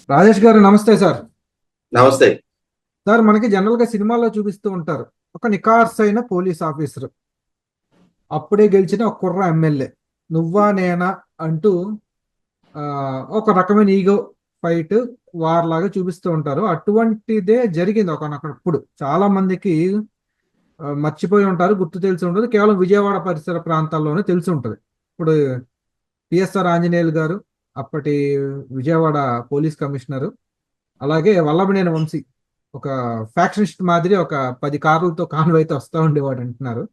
రాజేష్ గారు నమస్తే సార్. నమస్తే. సార్, మనకి జనరల్ గా సినిమాల్లో చూపిస్తూ ఉంటారు, ఒక నికార్స్ అయిన పోలీస్ ఆఫీసర్, అప్పుడే గెలిచిన ఒక కుర్ర ఎమ్మెల్యే, నువ్వా నేనా అంటూ ఆ, ఒక రకమైన ఈగో ఫైట్, వార్ లాగా చూపిస్తూ ఉంటారు. అటువంటిదే జరిగింది ఒకనప్పుడు. చాలా మందికి మర్చిపోయి ఉంటారు, గుర్తు తెలిసి ఉంటుంది, కేవలం విజయవాడ పరిసర ప్రాంతాల్లోనే తెలిసి ఉంటుంది. ఇప్పుడు పిఎస్ఆర్ ఆంజనేయులు గారు, అప్పటి విజయవాడ పోలీస్ కమిషనరు, అలాగే వల్లభనేని వంశీ, ఒక ఫ్యాక్షనిస్ట్ మాదిరి ఒక 10 కార్లతో కాన్వాయ్తో వస్తూ ఉండేవాడు అంటున్నారు.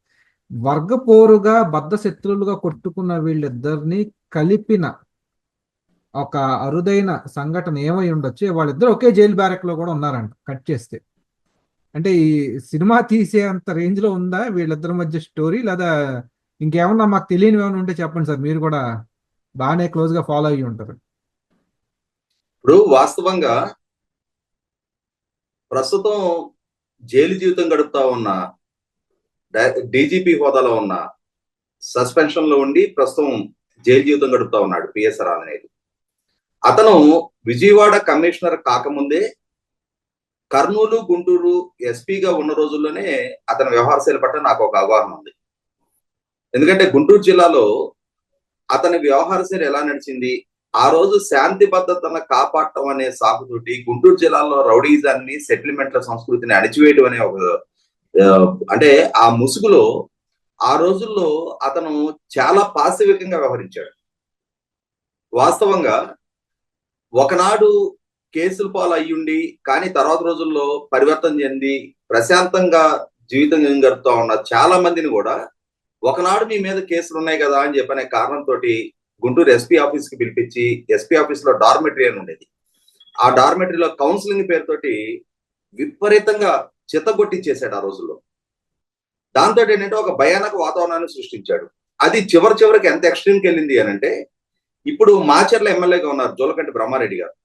వర్గపోరుగా బద్ధ శత్రువులుగా కొట్టుకున్న వీళ్ళిద్దరిని కలిపిన ఒక అరుదైన సంఘటన ఏమై ఉండొచ్చు. వాళ్ళిద్దరు ఒకే జైలు బ్యారెక్ లో కూడా ఉన్నారంట, కట్ చేస్తే. అంటే ఈ సినిమా తీసే అంత రేంజ్ లో ఉందా వీళ్ళిద్దరి మధ్య స్టోరీ, లేదా ఇంకేమన్నా మాకు తెలియని ఏమైనా ఉంటే చెప్పండి సార్. మీరు కూడా బాగానే క్లోజ్ గా ఫాలో అయ్యి ఉంటారు. ఇప్పుడు వాస్తవంగా ప్రస్తుతం జైలు జీవితం గడుపుతా ఉన్న డీజీపీ హోదాలో ఉన్న సస్పెన్షన్ లో ఉండి ప్రస్తుతం జైలు జీవితం గడుపుతా ఉన్నాడు పిఎస్ఆర్ అనేది. అతను విజయవాడ కమిషనర్ కాకముందే కర్నూలు, గుంటూరు ఎస్పీగా ఉన్న రోజుల్లోనే అతని వ్యవహార శైలి పట్ల నాకు ఒక అవగాహన ఉంది. ఎందుకంటే గుంటూరు జిల్లాలో అతని వ్యవహార శైలి ఎలా నడిచింది, ఆ రోజు శాంతి భద్రతను కాపాడటం అనే సాకుతోటి గుంటూరు జిల్లాలో రౌడీజాన్ని, సెటిల్మెంట్ల సంస్కృతిని అణిచివేయడం అనే ఒక అంటే ఆ ముసుగులో ఆ రోజుల్లో అతను చాలా పాశవికంగా వ్యవహరించాడు. వాస్తవంగా ఒకనాడు కేసుల పాలు అయ్యుండి కానీ తర్వాత రోజుల్లో పరివర్తన చెంది ప్రశాంతంగా జీవితం గడుపుతా ఉన్న చాలా మందిని కూడా ఒకనాడు మీ మీద కేసులు ఉన్నాయి కదా అని చెప్పనే కారణంతో గుంటూరు ఎస్పీ ఆఫీస్ కి పిలిపించి, ఎస్పీ ఆఫీస్ లో డార్మెటరీ అని ఉండేది, ఆ డార్మెటరీలో కౌన్సిలింగ్ పేరుతోటి విపరీతంగా చిత్తగొట్టించేశాడు ఆ రోజుల్లో. దాంతో ఏంటంటే ఒక భయానక వాతావరణాన్ని సృష్టించాడు. అది చివరికి ఎంత ఎక్స్ట్రీమ్కి వెళ్ళింది అని అంటే, ఇప్పుడు మాచర్ల ఎమ్మెల్యేగా ఉన్నారు జోలకంటి బ్రహ్మారెడ్డి గారు.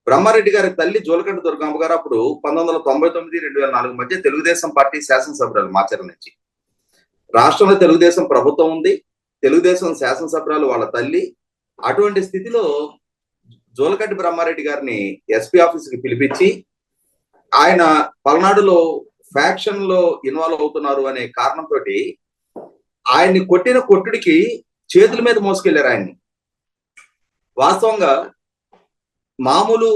బ్రహ్మారెడ్డి గారి తల్లి జోలకంటి దుర్గమ్మ గారు అప్పుడు 1999-2004 మధ్య తెలుగుదేశం పార్టీ శాసనసభ్యురాలు మాచర్ల నుంచి. రాష్ట్రంలో తెలుగుదేశం ప్రభుత్వం ఉంది, తెలుగుదేశం శాసనసభ్యురాలు వాళ్ళ తల్లి. అటువంటి స్థితిలో జోలకంటి బ్రహ్మారెడ్డి గారిని ఎస్పీ ఆఫీస్ కి పిలిపించి ఆయన పల్నాడులో ఫ్యాక్షన్ లో ఇన్వాల్వ్ అవుతున్నారు అనే కారణంతో ఆయన్ని కొట్టిన కొట్టుడికి చేతుల మీద మోసుకెళ్లారు ఆయన్ని. వాస్తవంగా మామూలు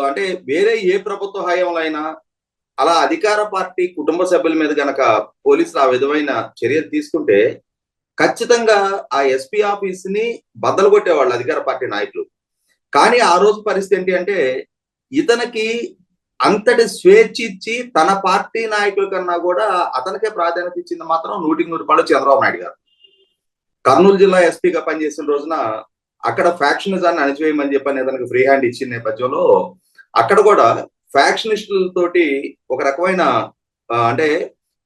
అంటే వేరే ఏ ప్రభుత్వ హయాంలో అయినా అలా అధికార పార్టీ కుటుంబ సభ్యుల మీద గనక పోలీసులు ఆ విధమైన చర్యలు తీసుకుంటే ఖచ్చితంగా ఆ ఎస్పీ ఆఫీస్ ని బద్దలు కొట్టేవాళ్ళు అధికార పార్టీ నాయకులు. కానీ ఆ రోజు పరిస్థితి ఏంటి అంటే, ఇతనికి అంతటి స్వేచ్ఛ ఇచ్చి తన పార్టీ నాయకుల కన్నా కూడా అతనికే ప్రాధాన్యత ఇచ్చింది మాత్రం 100% చంద్రబాబు నాయుడు గారు. కర్నూలు జిల్లా ఎస్పీగా పనిచేసిన రోజున అక్కడ ఫ్యాక్షనిజాన్ని అణచివేయమని చెప్పని అతనికి ఫ్రీ హ్యాండ్ ఇచ్చిన నేపథ్యంలో అక్కడ కూడా ఫ్యాక్షనిస్టులతోటి ఒక రకమైన అంటే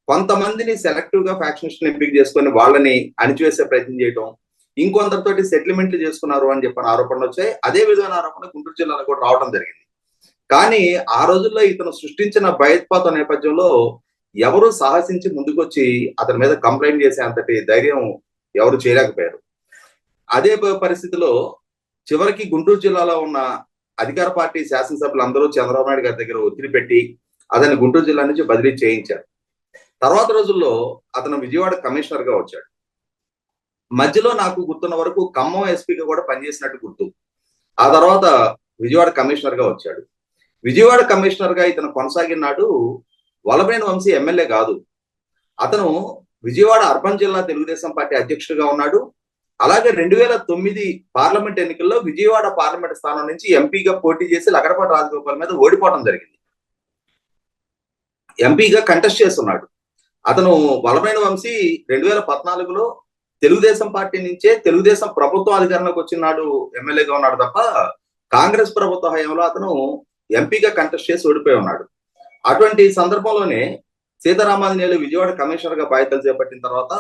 కొంతమందిని సెలెక్టివ్ గా ఫ్యాక్షనిస్టులు ఎంపిక చేసుకొని వాళ్ళని అణిచివేసే ప్రయత్నం చేయటం, ఇంకొందరితోటి సెటిల్మెంట్లు చేసుకున్నారు అని చెప్పిన ఆరోపణలు వచ్చాయి. అదే విధమైన ఆరోపణ గుంటూరు జిల్లాలో కూడా రావడం జరిగింది. కానీ ఆ రోజుల్లో ఇతను సృష్టించిన భయోత్పాత నేపథ్యంలో ఎవరు సాహసించి ముందుకొచ్చి అతని మీద కంప్లైంట్ చేసే అంతటి ధైర్యం ఎవరు చేయలేకపోయారు. అదే పరిస్థితిలో చివరికి గుంటూరు జిల్లాలో ఉన్న అధికార పార్టీ శాసనసభ్యులు అందరూ చంద్రబాబు నాయుడు గారి దగ్గర ఒత్తిడి పెట్టి అతన్ని గుంటూరు జిల్లా నుంచి బదిలీ చేయించారు. తర్వాత రోజుల్లో అతను విజయవాడ కమిషనర్ గా వచ్చాడు. మధ్యలో నాకు గుర్తున్న వరకు ఖమ్మం ఎస్పీగా కూడా పనిచేసినట్టు గుర్తు. ఆ తర్వాత విజయవాడ కమిషనర్ గా వచ్చాడు. విజయవాడ కమిషనర్ గా ఇతను కొనసాగిన నాడు వల్లభనేని వంశీ ఎమ్మెల్యే కాదు, అతను విజయవాడ అర్బన్ జిల్లా తెలుగుదేశం పార్టీ అధ్యక్షుడిగా ఉన్నాడు. అలాగే 2009 పార్లమెంట్ ఎన్నికల్లో విజయవాడ పార్లమెంట్ స్థానం నుంచి ఎంపీగా పోటీ చేసి లగడపాటి రాజగోపాల్ మీద ఓడిపోవడం జరిగింది. ఎంపీగా కంటెస్ట్ చేస్తున్నాడు. అతను వల్లభనేని వంశీ 2014లో తెలుగుదేశం పార్టీ నుంచే తెలుగుదేశం ప్రభుత్వం అధికారంలోకి వచ్చినాడు ఎమ్మెల్యేగా ఉన్నాడు తప్ప కాంగ్రెస్ ప్రభుత్వ హయాంలో అతను ఎంపీగా కంటెస్ట్ చేసి ఓడిపోయి ఉన్నాడు. అటువంటి సందర్భంలోనే సీతారామాంజనేయులు విజయవాడ కమిషనర్ గా బాధ్యతలు చేపట్టిన తర్వాత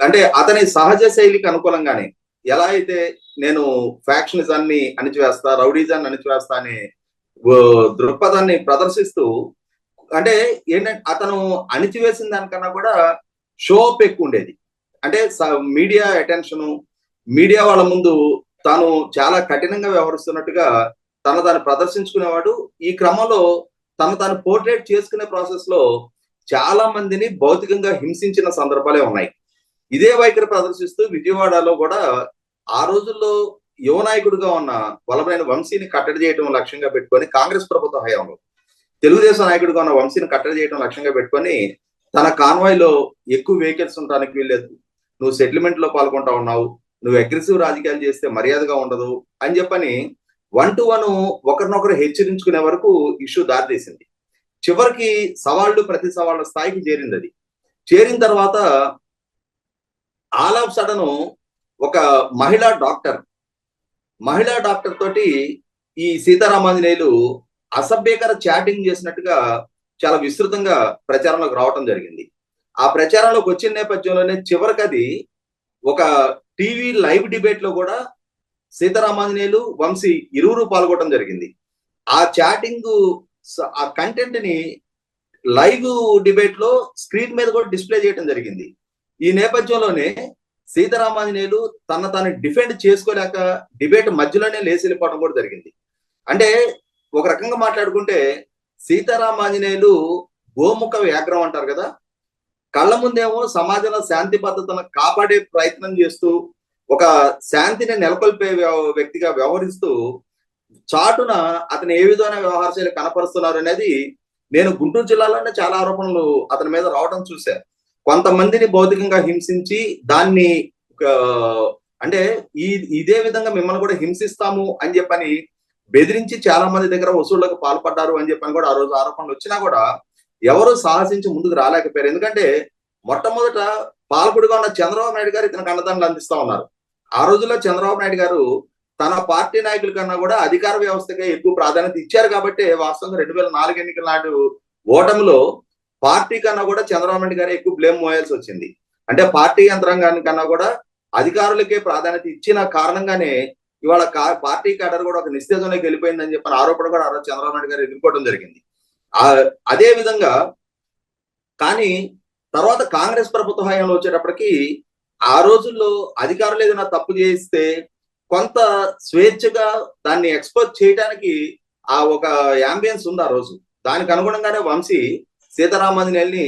అంటే అతని సహజ శైలికి అనుకూలంగానే ఎలా అయితే నేను ఫ్యాక్షనిజాన్ని అణిచివేస్తా, రౌడీజాన్ని అణిచివేస్తా అనే దృక్పథాన్ని ప్రదర్శిస్తూ, అంటే ఏంటంటే అతను అణిచివేసిన దానికన్నా కూడా షో అప్ ఎక్కువ ఉండేది. అంటే మీడియా అటెన్షను, మీడియా వాళ్ళ ముందు తాను చాలా కఠినంగా వ్యవహరిస్తున్నట్టుగా తను తాను ప్రదర్శించుకునేవాడు. ఈ క్రమంలో తను తాను పోర్ట్రేట్ చేసుకునే ప్రాసెస్ లో చాలా మందిని భౌతికంగా హింసించిన సందర్భాలే ఉన్నాయి. ఇదే వైఖరి ప్రదర్శిస్తూ విజయవాడలో కూడా ఆ రోజుల్లో యువ నాయకుడిగా ఉన్న వల్లభనేని వంశీని కట్టడి చేయడం లక్ష్యంగా పెట్టుకొని కాంగ్రెస్ ప్రభుత్వ హయాంలో తెలుగుదేశం నాయకుడిగా ఉన్న వంశీని కట్టడి చేయడం లక్ష్యంగా పెట్టుకొని తన కాన్వాయ్ లో ఎక్కువ వెహికల్స్ ఉండడానికి వీల్లేదు, నువ్వు సెటిల్మెంట్ లో పాల్గొంటా ఉన్నావు, నువ్వు అగ్రెసివ్ రాజకీయాలు చేస్తే మర్యాదగా ఉండదు అని చెప్పని 1-to-1 ఒకరినొకరు హెచ్చరించుకునే వరకు ఇష్యూ దారితీసింది. చివరికి సవాళ్లు ప్రతి సవాళ్ళ స్థాయికి చేరింది. అది చేరిన తర్వాత ఆల్ ఆఫ్ సడన్ ఒక మహిళా డాక్టర్ తోటి ఈ సీతారామాంజనేయులు అసభ్యకర చాటింగ్ చేసినట్టుగా చాలా విస్తృతంగా ప్రచారంలోకి రావటం జరిగింది. ఆ ప్రచారంలోకి వచ్చిన నేపథ్యంలోనే చివరికి అది ఒక టీవీ లైవ్ డిబేట్ లో కూడా సీతారామాంజనేయులు వంశీ ఇరువురు పాల్గొనడం జరిగింది. ఆ చాటింగ్ ఆ కంటెంట్ ని లైవ్ డిబేట్ లో స్క్రీన్ మీద కూడా డిస్ప్లే చేయడం జరిగింది. ఈ నేపథ్యంలోనే సీతారామాంజనేయులు తాను డిఫెండ్ చేసుకోలేక డిబేట్ మధ్యలోనే లేచి వెళ్ళిపోవడం కూడా జరిగింది. అంటే ఒక రకంగా మాట్లాడుకుంటే సీతారామాంజనేయులు గోముఖ వ్యాఘ్రం అంటారు కదా, కళ్ళ ముందేమో సమాజంలో శాంతి భద్రతను కాపాడే ప్రయత్నం చేస్తూ ఒక శాంతిని నెలకొల్పే వ్యక్తిగా వ్యవహరిస్తూ చాటున అతను ఏ విధమైన వ్యవహార శైలి కనపరుస్తున్నారు అనేది నేను గుంటూరు జిల్లాలోనే చాలా ఆరోపణలు అతని మీద రావడం చూశాను. కొంతమందిని భౌతికంగా హింసించి దాన్ని అంటే ఇదే విధంగా మిమ్మల్ని కూడా హింసిస్తాము అని చెప్పని బెదిరించి చాలా మంది దగ్గర వసూళ్లకు పాల్పడ్డారు అని చెప్పని కూడా ఆ రోజు ఆరోపణలు వచ్చినా కూడా ఎవరు సాహసించి ముందుకు రాలేకపోయారు. ఎందుకంటే మొట్టమొదట పాలకుడిగా ఉన్న చంద్రబాబు నాయుడు గారు ఇతనికి అండదండలు అందిస్తా ఉన్నారు. ఆ రోజుల్లో చంద్రబాబు నాయుడు గారు తన పార్టీ నాయకుల కన్నా కూడా అధికార వ్యవస్థకే ఎక్కువ ప్రాధాన్యత ఇచ్చారు కాబట్టి వాస్తవంగా 2004 ఎన్నికల నాడు ఓటమిలో పార్టీ కన్నా కూడా చంద్రబాబు నాయుడు గారు ఎక్కువ బ్లేమ్ మోయాల్సి వచ్చింది. అంటే పార్టీ యంత్రాంగాని కన్నా కూడా అధికారులకే ప్రాధాన్యత ఇచ్చిన కారణంగానే ఇవాళ పార్టీ క్యాడర్ కూడా ఒక నిస్తేజంలోకి వెళ్ళిపోయిందని చెప్పిన ఆరోపణ కూడా ఆ రోజు చంద్రబాబు నాయుడు గారు ఎదుర్కోవడం జరిగింది. అదే విధంగా కానీ తర్వాత కాంగ్రెస్ ప్రభుత్వ హయాంలో వచ్చేటప్పటికి ఆ రోజుల్లో అధికారులు ఏదైనా తప్పు చేయిస్తే కొంత స్వేచ్ఛగా దాన్ని ఎక్స్పోజ్ చేయడానికి ఆ ఒక యాంబియన్స్ ఉంది ఆ రోజు. దానికి అనుగుణంగానే వంశీ సీతారామాంజనేయుల్ని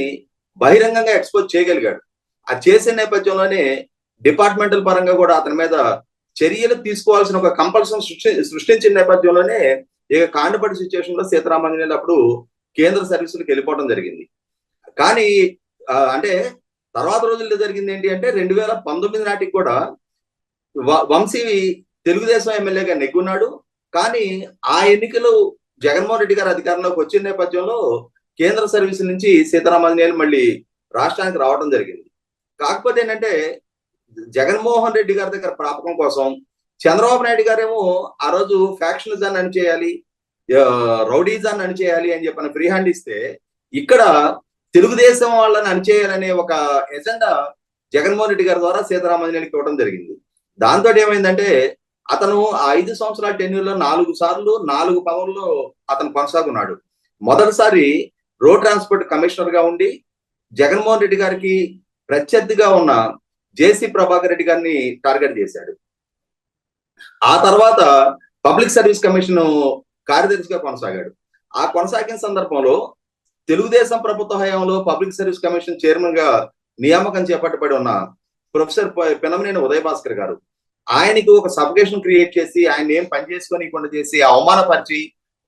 బహిరంగంగా ఎక్స్పోజ్ చేయగలిగాడు. ఆ చేసే నేపథ్యంలోనే డిపార్ట్మెంటల్ పరంగా కూడా అతని మీద చర్యలు తీసుకోవాల్సిన ఒక కంపల్షన్ సృష్టించిన నేపథ్యంలోనే ఇక కాండపడి సిచ్యువేషన్ లో సీతారామాంజనేయులు అప్పుడు కేంద్ర సర్వీసులకు వెళ్ళిపోవడం జరిగింది. కానీ అంటే తర్వాత రోజుల్లో జరిగింది ఏంటి అంటే 2019 నాటికి కూడా వంశీ తెలుగుదేశం ఎమ్మెల్యేగా నెగ్గున్నాడు. కానీ ఆ ఎన్నికలు జగన్మోహన్ రెడ్డి గారు అధికారంలోకి వచ్చిన నేపథ్యంలో కేంద్ర సర్వీసుల నుంచి సీతారామాంజనేయులు మళ్ళీ రాష్ట్రానికి రావడం జరిగింది. కాకపోతే ఏంటంటే జగన్మోహన్ రెడ్డి గారి దగ్గర ప్రాపకం కోసం చంద్రబాబు నాయుడు గారేమో ఆ రోజు ఫ్యాక్షనిజాన్ని అణిచేయాలి, రౌడీజాన్ని అణిచేయాలి అని చెప్పిన ఫ్రీ హ్యాండ్ ఇస్తే ఇక్కడ తెలుగుదేశం వాళ్ళని అణిచేయాలనే ఒక ఎజెండా జగన్మోహన్ రెడ్డి గారి ద్వారా సీతారామాంజనేయులకి ఇవ్వడం జరిగింది. దాంతో ఏమైందంటే అతను ఆ 5 సంవత్సరాల టెన్యూర్లో 4 సార్లు 4 పదవుల్లో అతను కొనసాగున్నాడు. మొదటిసారి రోడ్ ట్రాన్స్పోర్ట్ కమిషనర్ గా ఉండి జగన్మోహన్ రెడ్డి గారికి ప్రత్యర్థిగా ఉన్న జేసీ ప్రభాకర్ రెడ్డి గారిని టార్గెట్ చేశాడు. ఆ తర్వాత పబ్లిక్ సర్వీస్ కమిషన్ కార్యదర్శిగా కొనసాగాడు. ఆ కొనసాగిన సందర్భంలో తెలుగుదేశం ప్రభుత్వ హయాంలో పబ్లిక్ సర్వీస్ కమిషన్ చైర్మన్ గా నియామకం చేపట్టబడి ఉన్న ప్రొఫెసర్ పినమనేని ఉదయ్ భాస్కర్ గారు ఆయనకు ఒక సబ్కేషన్ క్రియేట్ చేసి ఆయన ఏం పని చేసుకోనికుండా చేసి అవమానపరిచి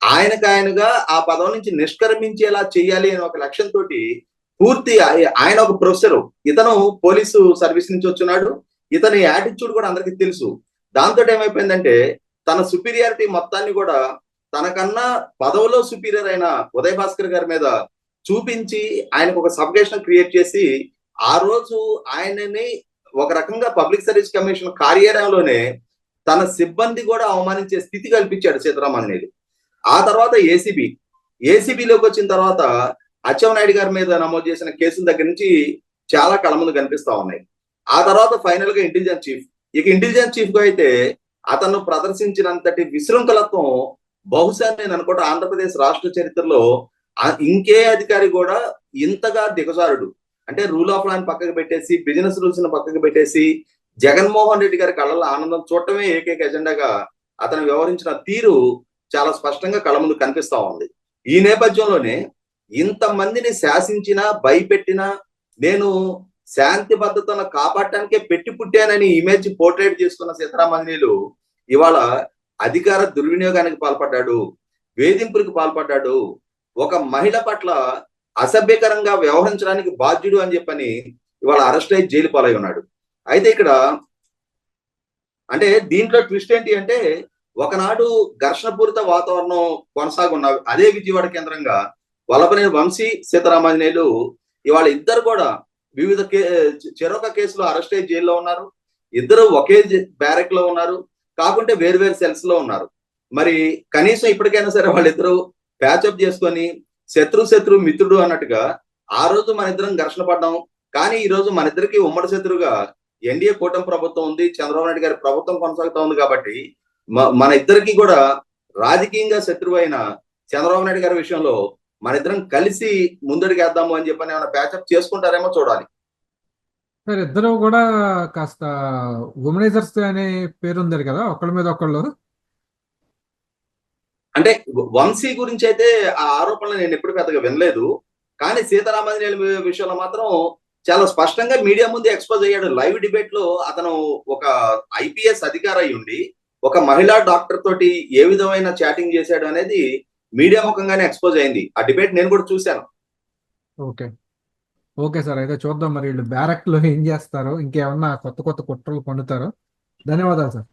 ఆయనగా ఆ పదవి నుంచి నిష్క్రమించేలా చేయాలి అనే ఒక లక్ష్యంతో పూర్తి ఆయన ఒక ప్రొఫెసర్, ఇతను పోలీసు సర్వీస్ నుంచి వచ్చున్నాడు, ఇతని యాటిట్యూడ్ కూడా అందరికీ తెలుసు. దాంతో ఏమైపోయిందంటే తన సుపీరియారిటీ మొత్తాన్ని కూడా తనకన్నా పదవిలో సుపీరియర్ అయిన ఉదయ్ భాస్కర్ గారి మీద చూపించి ఆయనకు ఒక సబ్కేషన్ క్రియేట్ చేసి ఆ రోజు ఆయనని ఒక రకంగా పబ్లిక్ సర్వీస్ కమిషన్ కార్యాలయంలోనే తన సిబ్బంది కూడా అవమానించే స్థితి కల్పించాడు సీతారామాంజనేయులు. ఆ తర్వాత ఏసీబీలోకి వచ్చిన తర్వాత అచ్చెన్నాయుడు గారి మీద నమోదు చేసిన కేసుల దగ్గర నుంచి చాలా కళ్ళ ముందు కనిపిస్తా ఉన్నాయి. ఆ తర్వాత ఫైనల్ గా ఇంటెలిజెన్స్ చీఫ్. ఇక ఇంటెలిజెన్స్ చీఫ్ గా అయితే అతను ప్రదర్శించినంతటి విశృంఖలత్వం బహుశా నేను అనుకుంటా ఆంధ్రప్రదేశ్ రాష్ట్ర చరిత్రలో ఇంకే అధికారి కూడా ఇంతగా దిగజారుడు. అంటే రూల్ ఆఫ్ లా పక్కకు పెట్టేసి బిజినెస్ రూల్స్ ని పక్కకు పెట్టేసి జగన్మోహన్ రెడ్డి గారి కళ్ళలో ఆనందం చూడటమే ఏకైక ఎజెండాగా అతను వ్యవహరించిన తీరు చాలా స్పష్టంగా కళ్ళ ముందు కనిపిస్తా ఉంది. ఈ నేపథ్యంలోనే ఇంతమందిని శాసించినా భయపెట్టినా నేను శాంతి భద్రతను కాపాడటానికే పెట్టి పుట్టానని ఇమేజ్ పోర్ట్రేట్ చేసుకున్న సీతారామాంజనేయులు ఇవాళ అధికార దుర్వినియోగానికి పాల్పడ్డాడు, వేధింపులకు పాల్పడ్డాడు, ఒక మహిళ పట్ల అసభ్యకరంగా వ్యవహరించడానికి బాధ్యుడు అని చెప్పని ఇవాళ అరెస్ట్ అయి జైలు పాలై ఉన్నాడు. అయితే ఇక్కడ అంటే దీంట్లో ట్విస్ట్ ఏంటి అంటే, ఒకనాడు ఘర్షణపూరిత వాతావరణం కొనసాగున్న అదే విజయవాడ కేంద్రంగా వల్లభనేని వంశీ సీతారామాంజనేయులు ఇవాళ ఇద్దరు కూడా వివిధ చెరొక కేసులో అరెస్ట్ అయ్యి జైల్లో ఉన్నారు. ఇద్దరు ఒకే బ్యారెక్ లో ఉన్నారు, కాకుంటే వేరు సెల్స్ లో ఉన్నారు. మరి కనీసం ఇప్పటికైనా సరే వాళ్ళిద్దరూ ప్యాచప్ చేసుకొని శత్రు మిత్రుడు అన్నట్టుగా ఆ రోజు మన ఇద్దరం ఘర్షణ పడ్డాం, కానీ ఈ రోజు మన ఇద్దరికి ఉమ్మడి శత్రువుగా ఎన్డీఏ కూటమి ప్రభుత్వం ఉంది, చంద్రబాబు నాయుడు గారి ప్రభుత్వం కొనసాగుతా ఉంది. కాబట్టి మన ఇద్దరికి కూడా రాజకీయంగా శత్రువు అయిన చంద్రబాబు నాయుడు గారి విషయంలో మన ఇద్దరం కలిసి ముందడిగేద్దాము అని చెప్పని ఏమైనా ప్యాచప్ చేసుకుంటారేమో చూడాలి. సార్ ఇద్దరు కూడా కాస్త ఉమనైజర్స్ అనే పేరు ఉంది కదా ఒకళ్ళ మీద ఒకళ్ళు. అంటే వంశీ గురించి అయితే ఆ ఆరోపణలు నేను ఎప్పుడు పెద్దగా వినలేదు, కానీ సీతారామాంజనేయుల విషయంలో మాత్రం చాలా స్పష్టంగా మీడియా ముందు ఎక్స్పోజ్ అయ్యాడు. లైవ్ డిబేట్ లో అతను ఒక ఐపీఎస్ అధికారి అయి ఉండి ఒక మహిళా డాక్టర్ తోటి ఏ విధమైన చాటింగ్ చేశాడు అనేది మీడియా ముఖంగానే ఎక్స్పోజ్ అయింది. ఆ డిబేట్ నేను కూడా చూశాను. ఓకే ఓకే సార్, అయితే చూద్దాం మరి వీళ్ళు బ్యారక్ లో ఏం చేస్తారో, ఇంకేమన్నా కొత్త కొత్త కుట్రలు పండుతారో. ధన్యవాదాలు సార్.